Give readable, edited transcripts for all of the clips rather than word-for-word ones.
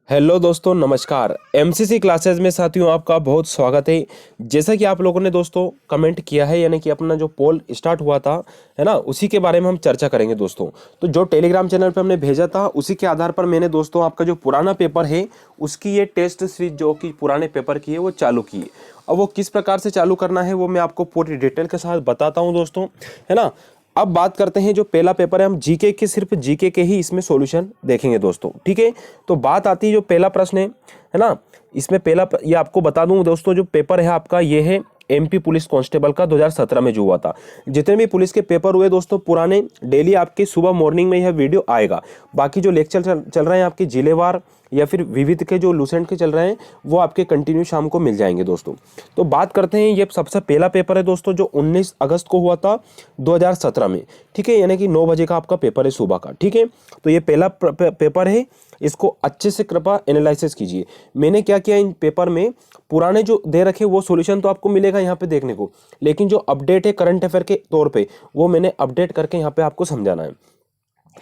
Hello दोस्तों, नमस्कार। MCC classes में साथियों आपका बहुत स्वागत है। जैसा कि आप लोगों ने दोस्तों कमेंट किया है, यानी कि अपना जो पोल स्टार्ट हुआ था है ना, उसी के बारे में हम चर्चा करेंगे दोस्तों। तो जो टेलीग्राम चैनल पे हमने भेजा था उसी के आधार पर मैंने दोस्तों आपका जो पुराना पेपर है उसकी ये टेस्ट सीरीज जो कि पुराने पेपर की है वो चालू की है। अब वो किस प्रकार से चालू करना है वो मैं आपको पूरी डिटेल के साथ बताता हूँ दोस्तों, है ना। अब बात करते हैं जो पहला पेपर है, हम जीके के सिर्फ जीके के ही इसमें सॉल्यूशन देखेंगे दोस्तों, ठीक है। तो बात आती है जो पहला प्रश्न है ना, इसमें ये आपको बता दूं दोस्तों, जो पेपर है आपका ये है एमपी पुलिस कांस्टेबल का 2017 में जो हुआ था। जितने भी पुलिस के पेपर हुए दोस्तों पुराने, डेली आपके सुबह मॉर्निंग में यह वीडियो आएगा। बाकी जो लेक्चर चल रहे हैं आपके जिलेवार या फिर विविध के जो लूसेंट के चल रहे हैं वो आपके कंटिन्यू शाम को मिल जाएंगे दोस्तों। तो बात करते हैं, ये सबसे पहला पेपर है दोस्तों जो 19 अगस्त को हुआ था 2017 में, ठीक है। यानी कि 9 बजे का आपका पेपर है सुबह का, ठीक है। तो ये पहला पेपर है, इसको अच्छे से कृपया एनालिसिस कीजिए। मैंने क्या किया इन पेपर में, पुराने जो दे रखे वो सॉल्यूशन तो आपको मिलेगा यहाँ पे देखने को, लेकिन जो अपडेट है करंट अफेयर के तौर पे वो मैंने अपडेट करके यहाँ पे आपको समझाना है।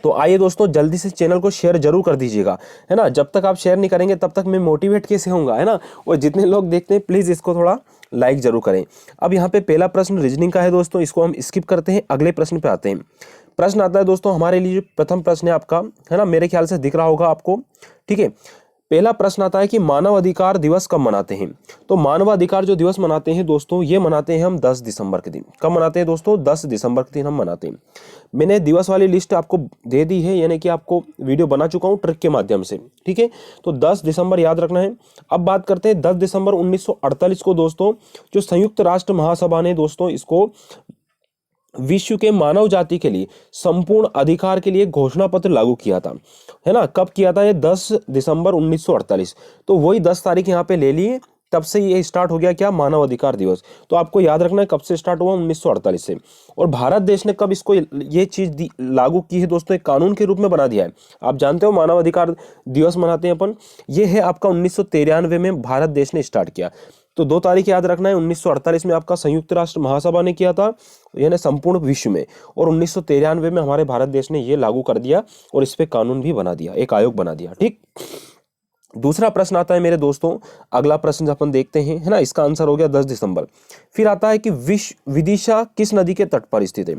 तो आइए दोस्तों, जल्दी से चैनल को शेयर जरूर कर दीजिएगा, है ना। जब तक आप शेयर नहीं करेंगे तब तक मैं मोटिवेट कैसे होऊंगा, है ना। और जितने लोग देखते हैं प्लीज इसको थोड़ा लाइक जरूर करें। अब यहाँ पे पहला प्रश्न रीजनिंग का है दोस्तों, इसको हम स्किप करते हैं, अगले प्रश्न पे आते हैं। प्रश्न आता है दोस्तों हमारे लिए, जो प्रथम प्रश्न है आपका, है ना, मेरे ख्याल से दिख रहा होगा आपको, ठीक है। पहला प्रश्न आता है कि मानव अधिकार दिवस कब मनाते हैं। तो मानव अधिकार जो दिवस मनाते हैं दोस्तों, ये मनाते हैं हम 10 दिसंबर के दिन। कब मनाते हैं दोस्तों? 10 दिसंबर के दिन हम मनाते हैं। मैंने दिवस वाली लिस्ट आपको दे दी है, यानी कि आपको वीडियो बना चुका हूँ ट्रिक के माध्यम से, ठीक है। तो 10 दिसंबर याद रखना है। अब बात करते हैं 10 दिसंबर 1948 को दोस्तों, जो संयुक्त राष्ट्र महासभा ने दोस्तों इसको विश्व के मानव जाति के लिए संपूर्ण अधिकार के लिए घोषणा पत्र लागू किया था, है ना। कब किया था ये? 10 दिसंबर 1948। तो वही 10 तारीख यहाँ पे ले लिए, तब से ये स्टार्ट हो गया क्या? मानव अधिकार दिवस। तो आपको याद रखना है कब से स्टार्ट हुआ? 1948 से। और भारत देश ने कब इसको ये चीज लागू की है दोस्तों, एक कानून के रूप में बना दिया है। आप जानते हो मानव अधिकार दिवस मनाते हैं अपन, ये है आपका 1993 में भारत देश ने स्टार्ट किया। तो 2 तारीख याद रखना है, 1948 में आपका संयुक्त राष्ट्र महासभा ने किया था, यानी संपूर्ण विश्व में, और 1993 में हमारे भारत देश ने ये लागू कर दिया और इस पे कानून भी बना दिया, एक आयोग बना दिया, ठीक। दूसरा प्रश्न आता है मेरे दोस्तों, अगला प्रश्न अपन देखते हैं, है ना। इसका आंसर हो गया 10 दिसंबर। फिर आता है कि विदिशा किस नदी के तट पर स्थित है।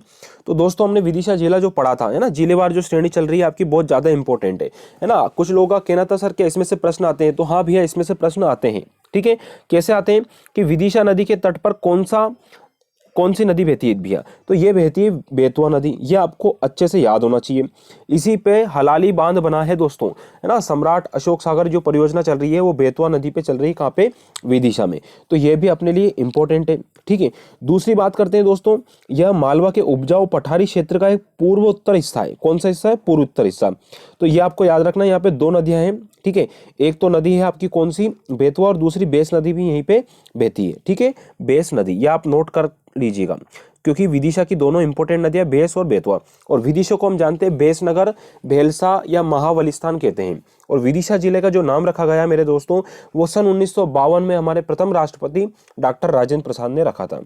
तो दोस्तों हमने विदिशा जिला जो पढ़ा था, है ना, जिलेवार जो श्रेणी चल रही है आपकी, बहुत ज्यादा इंपॉर्टेंट है ना। कुछ लोगों का कहना था सर क्या इसमें से प्रश्न आते हैं, तो हाँ भैया इसमें से प्रश्न आते हैं, ठीक है। कैसे आते हैं कि विदिशा नदी के तट पर कौन सी नदी बहती है भैया? तो ये बहती है बेतवा नदी, ये आपको अच्छे से याद होना चाहिए। इसी पे हलाली बांध बना है दोस्तों, है ना। सम्राट अशोक सागर जो परियोजना चल रही है वो बेतवा नदी पे चल रही है, कहाँ पे? विदिशा में। तो ये भी अपने लिए इंपॉर्टेंट है, ठीक है। दूसरी बात करते हैं दोस्तों, यह मालवा के उपजाऊ पठारी क्षेत्र का एक पूर्व उत्तर हिस्सा है। कौन सा हिस्सा है? पूर्व उत्तर हिस्सा। तो ये आपको याद रखना है, यहाँ पे 2 नदियां हैं, ठीक है। एक तो नदी है आपकी कौन सी? बेतवा, और दूसरी बेस नदी भी यहीं पे बहती है, ठीक है। बेस नदी, ये आप नोट कर लीजिएगा, क्योंकि विदिशा की दोनों इंपॉर्टेंट नदियां बेस और बेतवा। और विदिशा को हम जानते हैं बेसनगर, भेलसा या महाबलिस्तान कहते हैं। और विदिशा जिले का जो नाम रखा गया मेरे दोस्तों, वो सन 1952 में हमारे प्रथम राष्ट्रपति डॉक्टर राजेंद्र प्रसाद ने रखा था,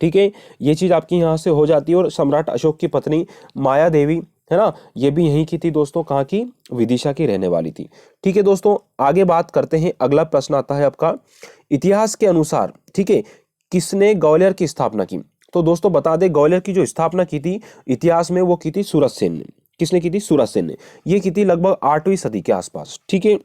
ठीक है। ये चीज आपकी यहाँ से हो जाती है। और सम्राट अशोक की पत्नी माया देवी, है ना, ये भी यहीं की थी दोस्तों, कहाँ की? विदिशा की रहने वाली थी, ठीक है दोस्तों। आगे बात करते हैं, अगला प्रश्न आता है आपका, इतिहास के अनुसार, ठीक है, किसने ग्वालियर की स्थापना की। तो दोस्तों बता दें, ग्वालियर की जो स्थापना की थी इतिहास में, वो की थी सूरज सेन ने। किसने की थी? सूरज सेन ने। ये की थी लगभग 8वीं सदी के आसपास, ठीक है।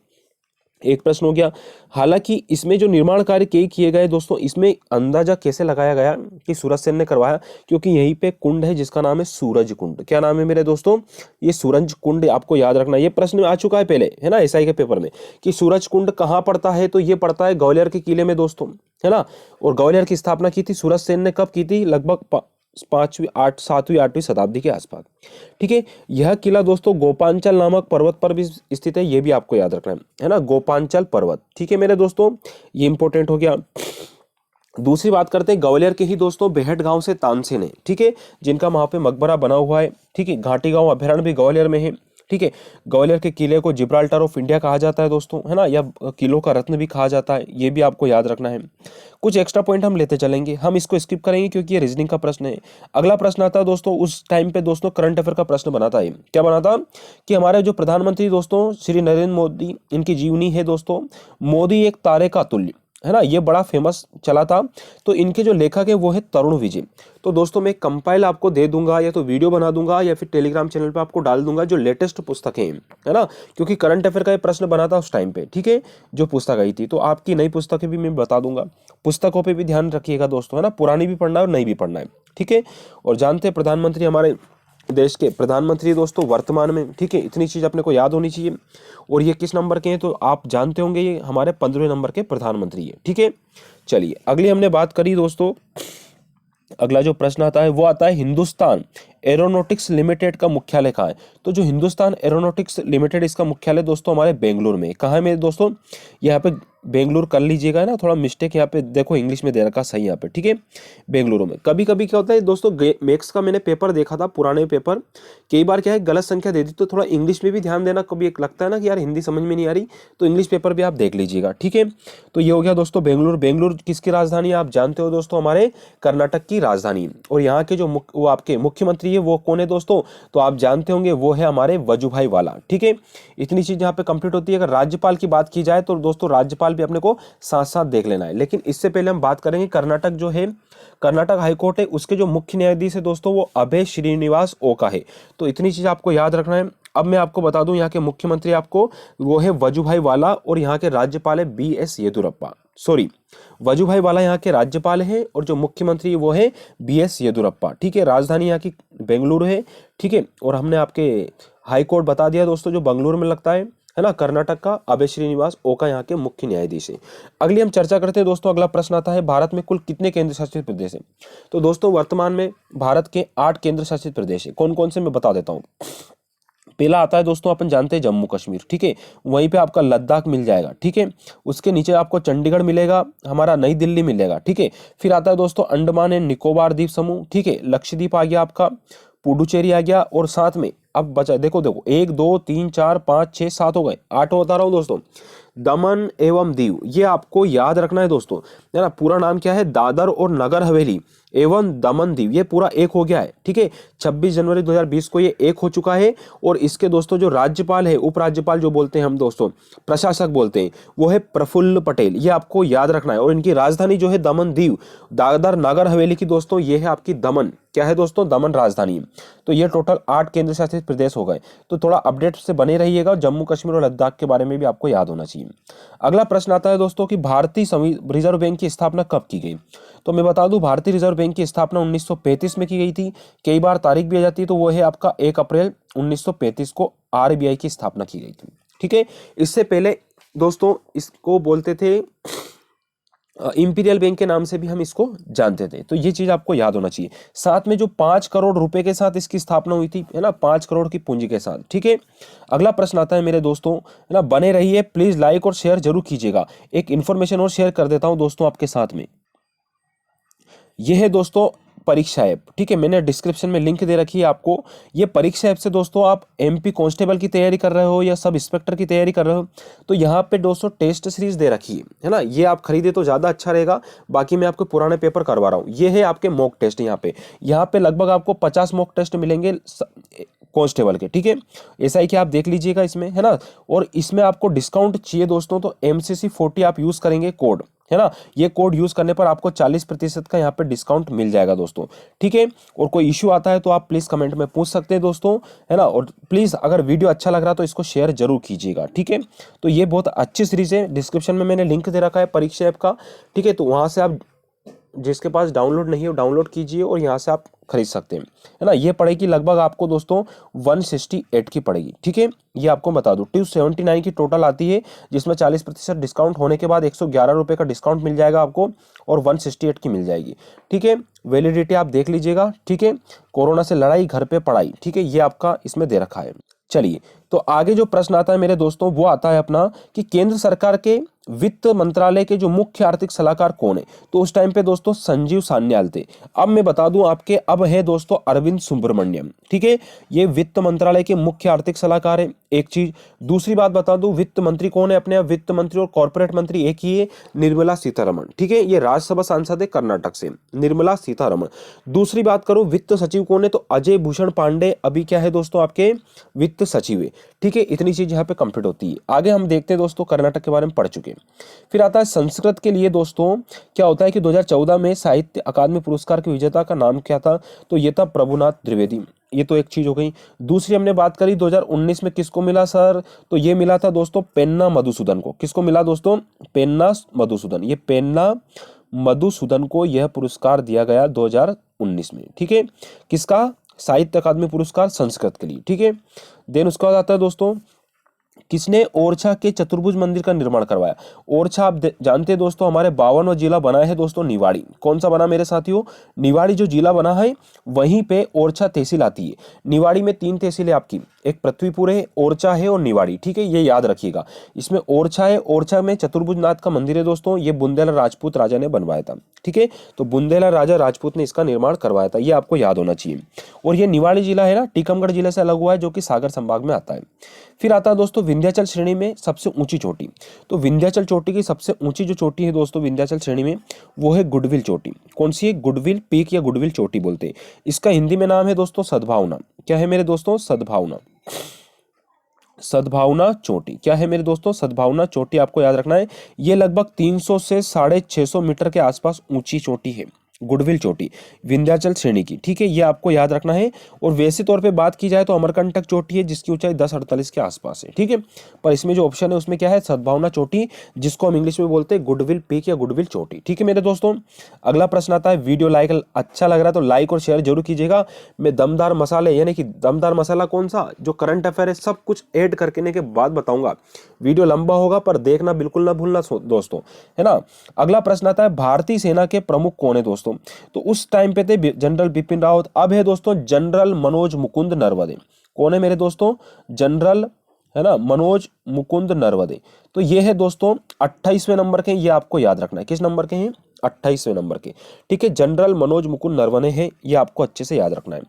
एक प्रश्न हो गया। हालांकि इसमें जो निर्माण कार्य किए गए दोस्तों, इसमें अंदाजा कैसे लगाया गया कि सूरज सेन ने करवाया? क्योंकि यहीं पे कुंड है जिसका नाम है सूरज कुंड। क्या नाम है मेरे दोस्तों? ये सूरज कुंड, आपको याद रखना। ये प्रश्न आ चुका है पहले, है ना, एसआई के पेपर में, कि सूरज कुंड कहाँ पड़ता है। तो ये पड़ता है ग्वालियर के किले में दोस्तों, है ना। और ग्वालियर की स्थापना की थी सूरज सेन ने, कब की थी? लगभग 7वीं 8वीं शताब्दी के आसपास, ठीक है। यह किला दोस्तों गोपांचल नामक पर्वत पर भी स्थित है, ये भी आपको याद रखना है ना, गोपांचल पर्वत, ठीक है मेरे दोस्तों। ये इंपॉर्टेंट हो गया। दूसरी बात करते हैं ग्वालियर के ही दोस्तों बेहट गांव से तानसेन है, ठीक है, जिनका वहां पे मकबरा बना हुआ है, ठीक है। घाटी गांव अभ्यारण्य भी ग्वालियर में है। ठीक है। ग्वालियर के किले को जिब्राल्टर ऑफ इंडिया कहा जाता है दोस्तों, है ना, या किलों का रत्न भी कहा जाता है, ये भी आपको याद रखना है। कुछ एक्स्ट्रा पॉइंट हम लेते चलेंगे, हम इसको स्किप करेंगे क्योंकि ये रीजनिंग का प्रश्न है। अगला प्रश्न आता है दोस्तों, उस टाइम पे दोस्तों करंट अफेयर का प्रश्न बना था। ये क्या बना था कि हमारे जो प्रधानमंत्री दोस्तों श्री नरेंद्र मोदी, इनकी जीवनी है दोस्तों, मोदी एक तारे का तुल्य, है ना, ये बड़ा फेमस चला था। तो इनके जो लेखक है वो है तरुण विजय। तो दोस्तों मैं कंपाइल आपको दे दूंगा, या तो वीडियो बना दूंगा या फिर टेलीग्राम चैनल पे आपको डाल दूंगा जो लेटेस्ट पुस्तकें हैं, है ना, क्योंकि करंट अफेयर का ये प्रश्न बना था उस टाइम पे, ठीक है, जो पुस्तक आई थी। तो आपकी नई पुस्तकें भी मैं बता दूंगा, पुस्तकों पे भी ध्यान रखिएगा दोस्तों, है ना, पुरानी भी पढ़ना है और नई भी पढ़ना है, ठीक है। और जानते हैं प्रधानमंत्री हमारे देश के प्रधानमंत्री दोस्तों वर्तमान में, ठीक है, इतनी चीज अपने को याद होनी चाहिए। और ये किस नंबर के हैं तो आप जानते होंगे, ये हमारे 15वें नंबर के प्रधानमंत्री है, ठीक है। चलिए अगली हमने बात करी दोस्तों, अगला जो प्रश्न आता है वो आता है हिंदुस्तान एरोनॉटिक्स लिमिटेड का मुख्यालय कहाँ है। तो जो हिंदुस्तान एरोनॉटिक्स लिमिटेड, इसका मुख्यालय दोस्तों हमारे बेंगलुरु में। कहाँ है मेरे दोस्तों, यहाँ पे बेंगलुरु कर लीजिएगा, है ना, थोड़ा मिस्टेक यहाँ पे देखो इंग्लिश में दे रखा सही यहाँ पे, ठीक है, बेंगलुरु में। कभी कभी क्या होता है दोस्तों, मैथ्स का मैंने पेपर देखा था, पुराने पेपर, कई बार क्या है गलत संख्या दे दी, तो थोड़ा इंग्लिश में भी ध्यान देना। कभी एक लगता है ना कि यार हिंदी समझ में नहीं आ रही, तो इंग्लिश पेपर भी आप देख लीजिएगा, ठीक है। तो ये हो गया दोस्तों बेंगलुरु। बेंगलुरु किसकी राजधानी है आप जानते हो दोस्तों, हमारे कर्नाटक की राजधानी। और यहाँ के जो वो आपके मुख्यमंत्री है वो कौन है दोस्तों, तो आप जानते होंगे वो है हमारे वजुभाई वाला, ठीक है। इतनी चीज यहाँ पे कंप्लीट होती है। अगर राज्यपाल की बात की जाए तो दोस्तों राज्यपाल भी अपने को साथ साथ देख लेना है, लेकिन इससे पहले हम बात करेंगे कर्नाटक जो है, कर्नाटक हाईकोर्ट है, उसके जो मुख्य न्यायाधीश है दोस्तों वो अभय श्रीनिवास ओका है। तो इतनी चीज आपको याद रखना है। अब मैं आपको बता दूं यहाँ के मुख्यमंत्री आपको वो है वजुभाई वाला, और यहाँ के राज्यपाल है BS येदुरप्पा। सॉरी, वजुभाई वाला यहाँ के राज्यपाल है और जो मुख्यमंत्री वो है BS येदुरप्पा, ठीक है। राजधानी यहाँ की बेंगलुरु है, ठीक है। और हमने आपके हाई कोर्ट बता दिया दोस्तों जो बेंगलुरु में लगता है ना, कर्नाटक का अभय श्रीनिवास ओका यहाँ के मुख्य न्यायाधीश है। अगली हम चर्चा करते हैं दोस्तों, अगला प्रश्न आता है भारत में कुल कितने केंद्र शासित प्रदेश हैं। तो दोस्तों वर्तमान में भारत के 8 केंद्र शासित प्रदेश है। कौन कौन से मैं बता देता हूँ। पहला आता है दोस्तों अपन जानते हैं जम्मू कश्मीर, ठीक है, वहीं पे आपका लद्दाख मिल जाएगा, ठीक है। उसके नीचे आपको चंडीगढ़ मिलेगा, हमारा नई दिल्ली मिलेगा, ठीक है। फिर आता है दोस्तों अंडमान एंड निकोबार द्वीप समूह, ठीक है, लक्षद्वीप आ गया आपका, पुडुचेरी आ गया, और साथ में अब बचा देखो 1 2 3 4 5 6 7 हो गए, 8 बता रहा हूँ दोस्तों, दमन एवं दीव। ये आपको याद रखना है दोस्तों, है ना। पूरा नाम क्या है, दादर और नगर हवेली एवं दमन दीव। ये पूरा एक हो गया है, ठीक है। 26 जनवरी 2020 को ये एक हो चुका है। और इसके दोस्तों जो राज्यपाल है, उपराज्यपाल जो बोलते हैं हम दोस्तों, प्रशासक बोलते हैं, वो है प्रफुल्ल पटेल। ये आपको याद रखना है। और इनकी राजधानी जो है दमन दीव, दादर नगर हवेली की दोस्तों ये है आपकी दमन, क्या है दोस्तों, दमन राजधानी। तो ये टोटल 8 केंद्र शासित प्रदेश हो गए। तो थोड़ा अपडेट से बने रहिएगा, जम्मू कश्मीर और लद्दाख के बारे में भी आपको याद होना चाहिए। अगला प्रश्न आता है दोस्तों कि भारतीय रिजर्व बैंक की स्थापना कब की गई। तो मैं बता दूं भारतीय रिजर्व बैंक की स्थापना 1935 में की गई थी। कई बार तारीख भी आ जाती है, तो वो है आपका 1 अप्रैल 1935 को RBI की स्थापना की गई थी, ठीक है। इससे पहले दोस्तों इसको बोलते थे इंपीरियल बैंक के नाम से भी हम इसको जानते थे। तो ये चीज आपको याद होना चाहिए। साथ में जो 5 करोड़ रुपए के साथ इसकी स्थापना हुई थी, है ना, 5 करोड़ की पूंजी के साथ, ठीक है। अगला प्रश्न आता है मेरे दोस्तों, है ना, बने रहिए, प्लीज लाइक और शेयर जरूर कीजिएगा। एक इन्फॉर्मेशन और शेयर कर देता हूं दोस्तों आपके साथ में। यह है दोस्तों परीक्षा ऐप, ठीक है, मैंने डिस्क्रिप्शन में लिंक दे रखी है आपको। ये परीक्षा ऐप से दोस्तों आप MP कांस्टेबल की तैयारी कर रहे हो या सब इंस्पेक्टर की तैयारी कर रहे हो, तो यहाँ पे दोस्तों टेस्ट सीरीज दे रखी है ना, ये आप खरीदे तो ज़्यादा अच्छा रहेगा। बाकी मैं आपको पुराने पेपर करवा रहा हूँ। ये है आपके मॉक टेस्ट, यहाँ पे लगभग आपको 50 मॉक टेस्ट मिलेंगे कांस्टेबल के, ठीक है। ऐसा ही कि आप देख लीजिएगा इसमें, है ना। और इसमें आपको डिस्काउंट चाहिए दोस्तों, तो MCC40 आप यूज करेंगे कोड, है ना। ये कोड यूज करने पर आपको 40% का यहाँ पे डिस्काउंट मिल जाएगा दोस्तों, ठीक है। और कोई इश्यू आता है तो आप प्लीज कमेंट में पूछ सकते हैं दोस्तों, है ना। और प्लीज अगर वीडियो अच्छा लग रहा तो इसको शेयर जरूर कीजिएगा, ठीक है। तो ये बहुत अच्छी सीरीज है, डिस्क्रिप्शन में मैंने लिंक दे रखा है परीक्षा ऐप का, ठीक है। तो वहां से आप जिसके पास डाउनलोड नहीं हो डाउनलोड कीजिए और यहाँ से आप खरीद सकते हैं, है ना। ये पड़ेगी लगभग आपको दोस्तों 168 की पड़ेगी, ठीक है। ये आपको बता दूं 279 की टोटल आती है, जिसमें 40% डिस्काउंट होने के बाद 111 रुपये का डिस्काउंट मिल जाएगा आपको, और 168 की मिल जाएगी, ठीक है। वैलिडिटी आप देख लीजिएगा, ठीक है। कोरोना से लड़ाई घर पे पढ़ाई, ठीक है, ये आपका इसमें दे रखा है। चलिए तो आगे जो प्रश्न आता है मेरे दोस्तों वो आता है अपना कि केंद्र सरकार के वित्त मंत्रालय के जो मुख्य आर्थिक सलाहकार कौन है? तो उस टाइम पे दोस्तों संजीव सान्याल थे। अब मैं बता दूं आपके, अब है दोस्तों अरविंद सुब्रमण्यम। ठीक है, ये वित्त मंत्रालय के मुख्य आर्थिक सलाहकार है, एक चीज। दूसरी बात बता दूं, वित्त मंत्री कौन है अपने? वित्त मंत्री और कॉर्पोरेट मंत्री एक ही है, निर्मला सीतारमण। ठीक है, ये राज्यसभा सांसद है कर्नाटक से, निर्मला सीतारमण। दूसरी बात करो वित्त सचिव कौन है? तो अजय भूषण पांडे अभी क्या है दोस्तों आपके वित्त सचिव है। ठीक है, इतनी चीज यहाँ पे कंप्लीट होती है। आगे हम देखते हैं दोस्तों, कर्नाटक के बारे में पढ़ चुके हैं। फिर आता है संस्कृत के लिए दोस्तों, क्या होता है कि 2014 में साहित्य अकादमी पुरस्कार के विजेता का नाम क्या था? तो ये था प्रभुनाथ त्रिवेदी। ये तो एक चीज हो गई। दूसरी हमने बात करी 2019 में किसको मिला सर? तो ये मिला था दोस्तों पेन्ना मधुसूदन को। किसको मिला दोस्तों? पेन्ना मधुसूदन। ये पेन्ना मधुसूदन को यह पुरस्कार दिया गया 2019 में। ठीक है, किसका? साहित्य अकादमी पुरस्कार संस्कृत के लिए। ठीक है, देन उसके बाद आता है दोस्तों, किसने ओरछा के चतुर्भुज मंदिर का निर्माण करवाया? ओरछा आप जानते हैं दोस्तों, हमारे 52वां जिला बना है दोस्तों निवाड़ी। कौन सा बना मेरे साथियों? निवाड़ी जो जिला बना है वहीं पे ओरछा तहसील आती है। निवाड़ी में 3 तहसील है आपकी, एक पृथ्वीपुर है, ओरछा है और निवाड़ी। ठीक है, ये याद रखिएगा। इसमें ओरछा है, ओरछा में चतुर्भुजनाथ का मंदिर है दोस्तों, ये बुंदेला राजपूत राजा ने बनवाया था। ठीक है, तो बुंदेला राजा राजपूत ने इसका निर्माण करवाया था, ये आपको याद होना चाहिए। और ये निवाड़ी जिला है ना, टीकमगढ़ जिले से अलग हुआ है, जो कि सागर संभाग में आता है। फिर आता है दोस्तों विंध्याचल श्रेणी में सबसे ऊंची चोटी। तो विंध्याचल चोटी की सबसे ऊंची जो चोटी है दोस्तों विंध्याचल श्रेणी में, वो है गुडविल चोटी। कौन सी है? गुडविल पीक या गुडविल चोटी बोलते हैं। इसका हिंदी में नाम है दोस्तों सद्भावना। क्या है मेरे दोस्तों? सद्भावना। सद्भावना चोटी क्या है मेरे दोस्तों? सद्भावना चोटी आपको याद रखना है। ये लगभग 300 से 650 मीटर के आसपास ऊंची चोटी है, गुडविल चोटी विंध्याचल श्रेणी की। ठीक है, ये आपको याद रखना है। और वैसे तौर पे बात की जाए तो अमरकंटक चोटी है, जिसकी ऊंचाई 1048 के आसपास है। ठीक है, पर इसमें जो ऑप्शन है उसमें क्या है? सद्भावना चोटी, जिसको हम इंग्लिश में बोलते हैं गुडविल पीक या गुडविल चोटी। ठीक है मेरे दोस्तों, अगला प्रश्न आता है, वीडियो लाइक अच्छा लग रहा है तो लाइक और शेयर जरूर कीजिएगा। मैं दमदार मसाले यानी कि दमदार मसाला कौन सा, जो करंट अफेयर है, सब कुछ ऐड करने के बाद बताऊंगा। वीडियो लंबा होगा पर देखना बिल्कुल ना भूलना दोस्तों, है ना। अगला प्रश्न आता है, भारतीय सेना के प्रमुख कौन है दोस्तों? तो उस टाइम पे थे जनरल बिपिन रावत, अब है दोस्तों जनरल मनोज मुकुंद नरवणे। कौन है मेरे दोस्तों? जनरल, है ना, मनोज मुकुंद नरवणे। तो ये है दोस्तों 28वें नंबर के, ये आपको याद रखना है। किस नंबर के हैं? 28वें नंबर के। ठीक है, जनरल मनोज मुकुंद नरवणे है, ये आपको अच्छे से याद रखना है।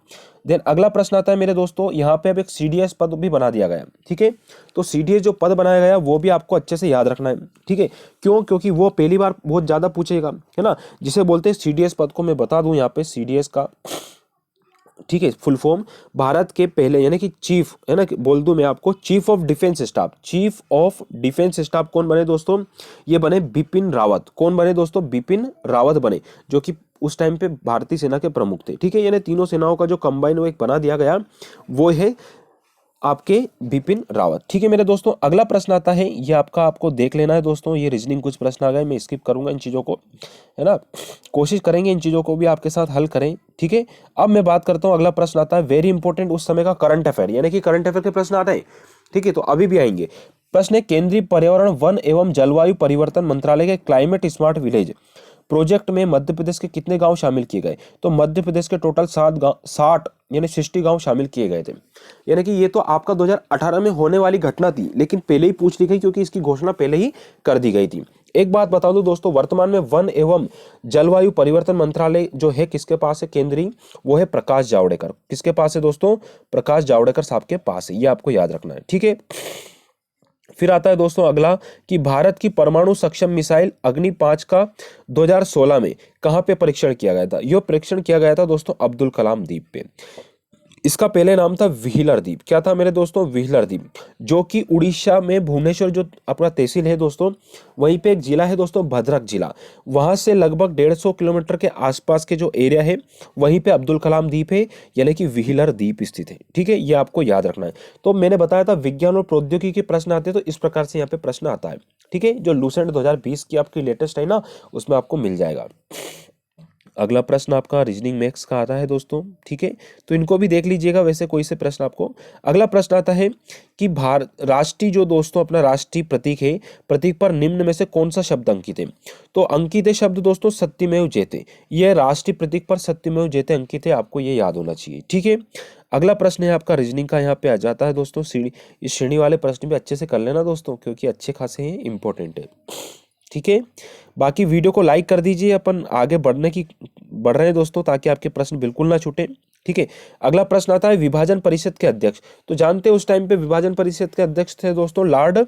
देन अगला प्रश्न आता है मेरे दोस्तों, यहाँ पे अब एक सीडीएस पद भी बना दिया गया। ठीक है, तो सीडीएस जो पद बनाया गया वो भी आपको अच्छे से याद रखना है। ठीक है, क्यों? क्योंकि वो पहली बार बहुत ज्यादा पूछेगा, है ना, जिसे बोलते हैं सीडीएस पद को। मैं बता दूं यहाँ पे सीडीएस का, ठीक है, फुल फॉर्म भारत के पहले यानी कि चीफ, है ना, बोल दूं मैं आपको, chief of defence staff. Chief of defence staff कौन बने दोस्तों? ये बने बिपिन रावत। कौन बने दोस्तों? बिपिन रावत बने, जो कि उस टाइम पे भारतीय सेना के प्रमुख थे। ठीक है, यानी तीनों सेनाओं का जो कंबाइन वो एक बना दिया गया, वो है आपके बिपिन रावत। ठीक है मेरे दोस्तों, अगला प्रश्न आता है, ये आपको देख लेना है दोस्तों। ये रीजनिंग कुछ प्रश्न आ गए, मैं स्किप करूंगा इन चीजों को, है ना, कोशिश करेंगे इन चीजों को भी आपके साथ हल करें। ठीक है, अब मैं बात करता हूं, अगला प्रश्न आता है वेरी इंपॉर्टेंट उस समय का करंट अफेयर, यानी कि करंट अफेयर के प्रश्न आते हैं। ठीक है, तो अभी भी आएंगे प्रश्न है, केंद्रीय पर्यावरण वन एवं जलवायु परिवर्तन मंत्रालय के क्लाइमेट स्मार्ट विलेज प्रोजेक्ट में मध्य प्रदेश के कितने गांव शामिल किए गए? तो मध्य प्रदेश के टोटल 60 यानी 60 गांव शामिल किए गए थे। यानी कि ये तो आपका 2018 में होने वाली घटना थी, लेकिन पहले ही पूछ ली गई क्योंकि इसकी घोषणा पहले ही कर दी गई थी। एक बात बता दूं दोस्तों, वर्तमान में वन एवं जलवायु परिवर्तन मंत्रालय जो है किसके पास है केंद्रीय? वो है प्रकाश जावड़ेकर। किसके पास है दोस्तों? प्रकाश जावड़ेकर साहब के पास है, ये आपको याद रखना है। ठीक है, फिर आता है दोस्तों अगला कि भारत की परमाणु सक्षम मिसाइल अग्नि 5 का 2016 में कहां पे परीक्षण किया गया था? यह परीक्षण किया गया था दोस्तों अब्दुल कलाम द्वीप पे। इसका पहले नाम था व्हीलर द्वीप। क्या था मेरे दोस्तों? व्हीलर द्वीप, जो कि उड़ीसा में भुवनेश्वर जो अपना तहसील है दोस्तों, वहीं पे एक जिला है दोस्तों भद्रक जिला, वहां से लगभग 150 किलोमीटर के आसपास के जो एरिया है वहीं पे अब्दुल कलाम द्वीप है, यानी कि व्हीलर द्वीप स्थित है। ठीक है, ये आपको याद रखना है। तो मैंने बताया था विज्ञान और प्रौद्योगिकी के प्रश्न आते हैं, तो इस प्रकार से यहाँ पे प्रश्न आता है। ठीक है, जो लूसेंट 2020 की आपकी लेटेस्ट है ना, उसमें आपको मिल जाएगा। अगला प्रश्न आपका रीजनिंग मैथ्स का आता है दोस्तों, ठीक है, तो इनको भी देख लीजिएगा, वैसे कोई से प्रश्न आपको। अगला प्रश्न आता है कि भारत राष्ट्रीय जो दोस्तों अपना राष्ट्रीय प्रतीक है, प्रतीक पर निम्न में से कौन सा शब्द अंकित है? तो अंकित है शब्द दोस्तों सत्यमेव जयते, यह राष्ट्रीय प्रतीक पर सत्यमेव जयते अंकित है, आपको ये याद होना चाहिए, ठीक है। अगला प्रश्न है आपका रीजनिंग का, यहाँ पे आ जाता है दोस्तों श्रेणी, इस श्रेणी वाले प्रश्न भी अच्छे से कर लेना दोस्तों, क्योंकि अच्छे खासे हैं, इंपॉर्टेंट है, ठीक है। बाकी वीडियो को लाइक कर दीजिए, अपन आगे बढ़ रहे हैं दोस्तों, ताकि आपके प्रश्न बिल्कुल ना छूटे, ठीक है। अगला प्रश्न आता है विभाजन परिषद के अध्यक्ष, तो जानते हैं उस टाइम पे विभाजन परिषद के अध्यक्ष थे दोस्तों लॉर्ड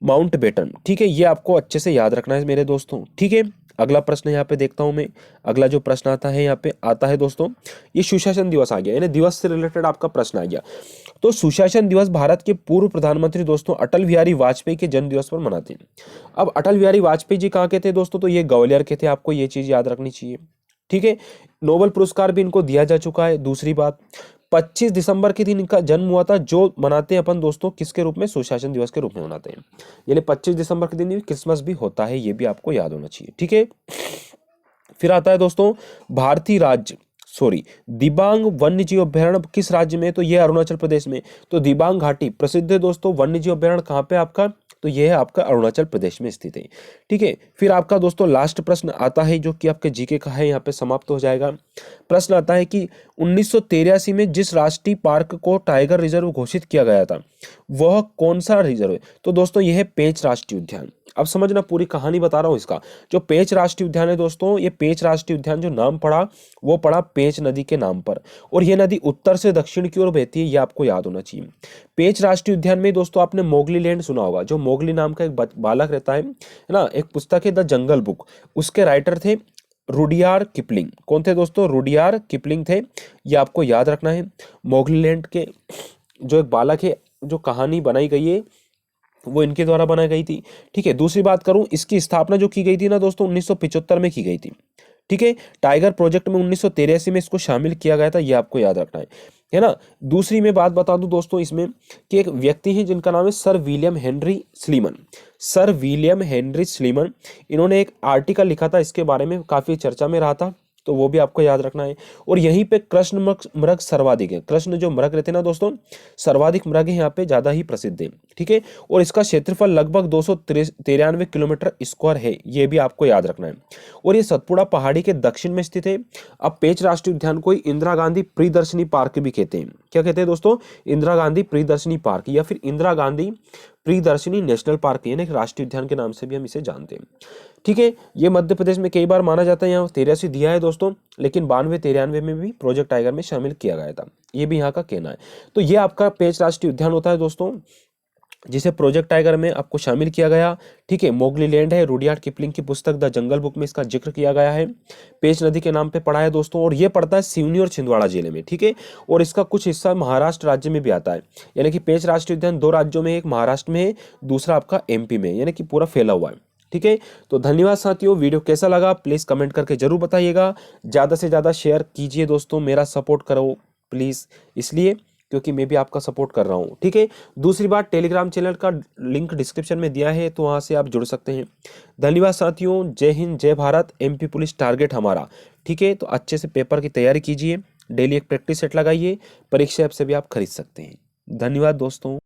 माउंटबेटन, ठीक है, ये आपको अच्छे से याद रखना है मेरे दोस्तों, ठीक है। अगला प्रश्न यहाँ पे देखता हूं मैं, अगला जो प्रश्न आता है यहाँ पे आता है दोस्तों, ये सुशासन दिवस आ गया, यानी दिवस से रिलेटेड आपका प्रश्न आ गया। तो सुशासन दिवस भारत के पूर्व प्रधानमंत्री दोस्तों अटल बिहारी वाजपेयी के जन्म दिवस पर मनाते हैं। अब अटल बिहारी वाजपेयी जी कहाँ के थे दोस्तों? तो ये ग्वालियर के थे, आपको ये चीज याद रखनी चाहिए, ठीक है। नोबेल पुरस्कार भी इनको दिया जा चुका है। दूसरी बात, 25 दिसंबर के दिन इनका जन्म हुआ था, जो मनाते हैं अपन दोस्तों किसके रूप में? सुशासन दिवस के रूप में मनाते हैं, यानी 25 दिसंबर के दिन क्रिसमस भी होता है, ये भी आपको याद होना चाहिए, ठीक है। फिर आता है दोस्तों दिबांग वन्य जीव अभ्यारण्य किस राज्य में? तो ये अरुणाचल प्रदेश में। तो दिबांग घाटी प्रसिद्ध है दोस्तों, वन्य जीव अभ्यारण्य कहाँ पे आपका? तो ये है आपका अरुणाचल प्रदेश में स्थित है, ठीक है। फिर आपका दोस्तों लास्ट प्रश्न आता है जो कि आपके जीके का है, यहाँ पे समाप्त हो जाएगा। प्रश्न आता है कि 1983 में जिस राष्ट्रीय पार्क को टाइगर रिजर्व घोषित किया गया था, वह कौन सा रिजर्व है? तो दोस्तों यह है पेंच राष्ट्रीय उद्यान। अब समझना, पूरी कहानी बता रहा हूं इसका। जो पेंच राष्ट्रीय उद्यान है दोस्तों, ये पेंच राष्ट्रीय उद्यान जो नाम पड़ा, वो पड़ा पेंच नदी के नाम पर, और ये नदी उत्तर से दक्षिण की ओर बहती है, ये आपको याद होना चाहिए। पेंच राष्ट्रीय उद्यान में दोस्तों आपने मोगली लैंड सुना होगा, जो मोगली नाम का एक बालक रहता है ना, एक पुस्तक है द जंगल बुक, उसके राइटर थे रुडियार्ड किपलिंग। कौन थे दोस्तों? रुडियार्ड किपलिंग थे, ये आपको याद रखना है। मोगली लैंड के जो एक बालक है, जो कहानी बनाई गई है, वो इनके द्वारा बनाई गई थी, ठीक है। दूसरी बात करूं, इसकी स्थापना जो की गई थी ना दोस्तों 1975 में की गई थी, ठीक है। टाइगर प्रोजेक्ट में 1983 में इसको शामिल किया गया था, ये आपको याद रखना है ना। दूसरी मैं बात बता दूं दोस्तों इसमें कि एक व्यक्ति है जिनका नाम है sir William Henry Sleeman. Sir William Henry Sleeman, इन्होंने एक आर्टिकल लिखा था इसके बारे में, काफी चर्चा में रहा था, तो वो भी आपको याद रखना है। और यहीं पे कृष्ण मृग सर्वाधिक है, कृष्ण जो मृग रहते हैं ना दोस्तों, सर्वाधिक मृग है यहाँ पे, ज्यादा ही प्रसिद्ध है, ठीक है। और इसका क्षेत्रफल लगभग 293 किलोमीटर स्क्वायर है, ये भी आपको याद रखना है। और ये सतपुड़ा पहाड़ी के दक्षिण में स्थित है। अब पेंच राष्ट्रीय उद्यान को इंदिरा गांधी प्रियदर्शनी पार्क भी कहते हैं। क्या कहते हैं दोस्तों? इंदिरा गांधी प्रियदर्शनी पार्क, या फिर इंदिरा गांधी प्रियदर्शनी नेशनल पार्क, यानी राष्ट्रीय उद्यान के नाम से भी हम इसे जानते हैं, ठीक है। ये मध्य प्रदेश में कई बार माना जाता है, यहाँ 83 दिया है दोस्तों, लेकिन 92-93 में भी प्रोजेक्ट टाइगर में शामिल किया गया था, ये भी यहाँ का कहना है। तो ये आपका पेंच राष्ट्रीय उद्यान होता है दोस्तों, जिसे प्रोजेक्ट टाइगर में आपको शामिल किया गया, ठीक है। मोगली लैंड है, रुडियार्ड किपलिंग की पुस्तक द जंगल बुक में इसका जिक्र किया गया है। पेंच नदी के नाम पे पड़ा है दोस्तों, और ये पड़ता है सिवनी और छिंदवाड़ा जिले में, ठीक है। और इसका कुछ हिस्सा महाराष्ट्र राज्य में भी आता है, यानी कि पेंच राष्ट्रीय उद्यान 2 राज्यों में, एक महाराष्ट्र में है, दूसरा आपका एमपी में, यानी कि पूरा फैला हुआ है, ठीक है। तो धन्यवाद साथियों, वीडियो कैसा लगा प्लीज कमेंट करके जरूर बताइएगा। ज्यादा से ज्यादा शेयर कीजिए दोस्तों, मेरा सपोर्ट करो प्लीज, इसलिए क्योंकि मैं भी आपका सपोर्ट कर रहा हूं, ठीक है। दूसरी बात, टेलीग्राम चैनल का लिंक डिस्क्रिप्शन में दिया है, तो वहां से आप जुड़ सकते हैं। धन्यवाद साथियों, जय हिंद, जय भारत। एमपी पुलिस टारगेट हमारा, ठीक है। तो अच्छे से पेपर की तैयारी कीजिए, डेली एक प्रैक्टिस सेट लगाइए, परीक्षा ऐप से भी आप खरीद सकते हैं। धन्यवाद दोस्तों।